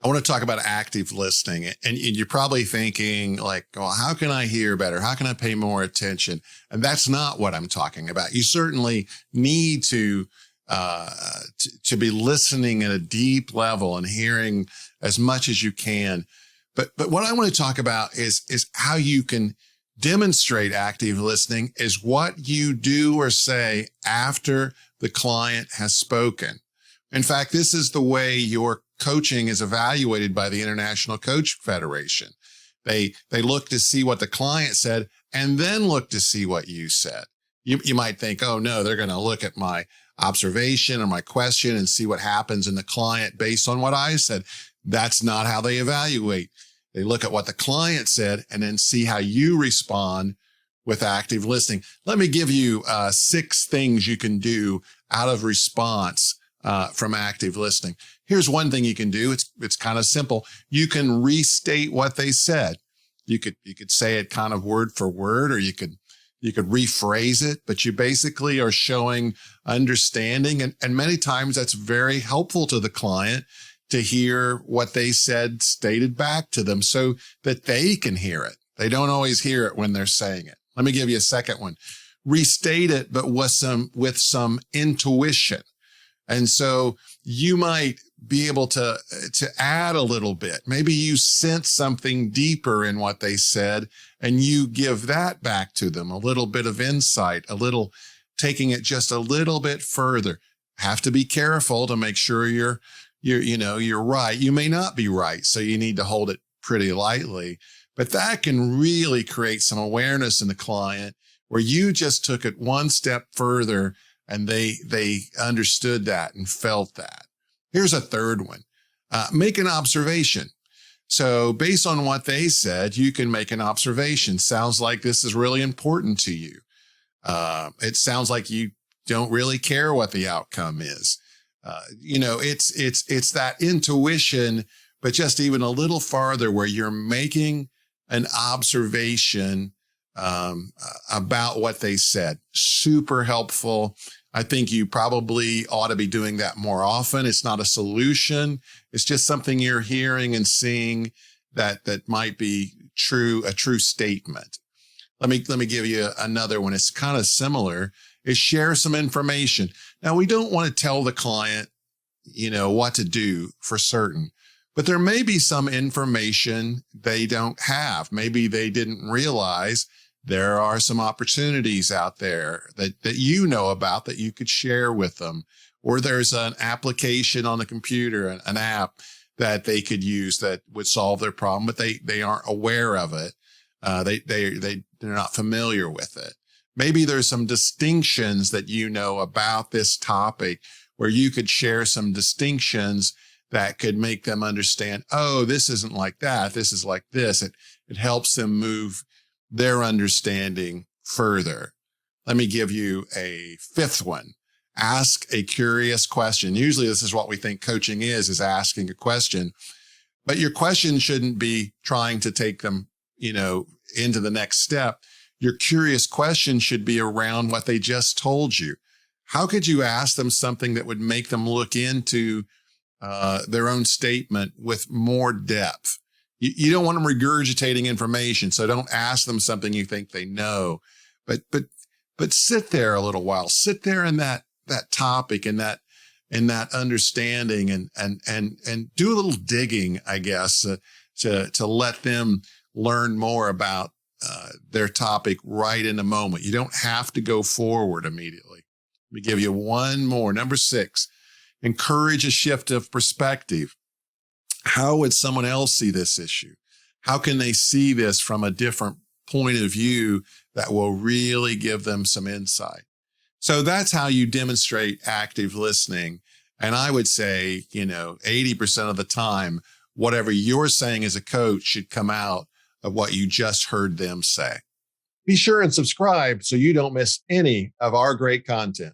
I want to talk about active listening. And you're probably thinking like, well, how can I hear better? How can I pay more attention? And that's not what I'm talking about. You certainly need to be listening at a deep level and hearing as much as you can. But what I want to talk about is how you can demonstrate active listening is what you do or say after the client has spoken. In fact, this is the way your coaching is evaluated by the International Coach Federation. They look to see what the client said and then look to see what you said. You might think, oh no, they're going to look at my observation or my question and see what happens in the client based on what I said. That's not how they evaluate. They look at what the client said and then see how you respond with active listening. Let me give you 6 things you can do out of response from active listening. Here's one thing you can do. It's kind of simple. You can restate what they said. You could say it kind of word for word, or you could rephrase it, but you basically are showing understanding. And many times that's very helpful to the client to hear what they said stated back to them so that they can hear it. They don't always hear it when they're saying it. Let me give you a second one. Restate it, but with some intuition. And so you might be able to add a little bit. Maybe you sense something deeper in what they said and you give that back to them, a little bit of insight, taking it just a little bit further. Have to be careful to make sure you're right. You may not be right, so you need to hold it pretty lightly, but that can really create some awareness in the client where you just took it one step further and they understood that and felt that. Here's a third one. Make an observation. So based on what they said, you can make an observation. Sounds like this is really important to you. It sounds like you don't really care what the outcome is. It's that intuition, but just even a little farther where you're making an observation about what they said. Super helpful. I think you probably ought to be doing that more often. It's not a solution. It's just something you're hearing and seeing that might be true, a true statement. Let me give you another one. It's kind of similar. Is share some information. Now, we don't want to tell the client, what to do for certain, but there may be some information they don't have. Maybe they didn't realize there are some opportunities out there that you know about that you could share with them, or there's an application on the computer, an app that they could use that would solve their problem, but they aren't aware of it. They're not familiar with it. Maybe there's some distinctions that you know about this topic where you could share some distinctions that could make them understand, oh, this isn't like that. This is like this. It helps them move their understanding further. Let me give you a 5th one. Ask a curious question. Usually this is what we think coaching is asking a question, but your question shouldn't be trying to take them, into the next step. Your curious question should be around what they just told you. How could you ask them something that would make them look into their own statement with more depth? You don't want them regurgitating information, so don't ask them something you think they know. But sit there a little while. Sit there in that topic and that understanding and do a little digging, I guess, to let them learn more about their topic right in the moment. You don't have to go forward immediately. Let me give you one more. Number 6, encourage a shift of perspective. How would someone else see this issue? How can they see this from a different point of view that will really give them some insight? So that's how you demonstrate active listening. And I would say, 80% of the time, whatever you're saying as a coach should come out of what you just heard them say. Be sure and subscribe so you don't miss any of our great content.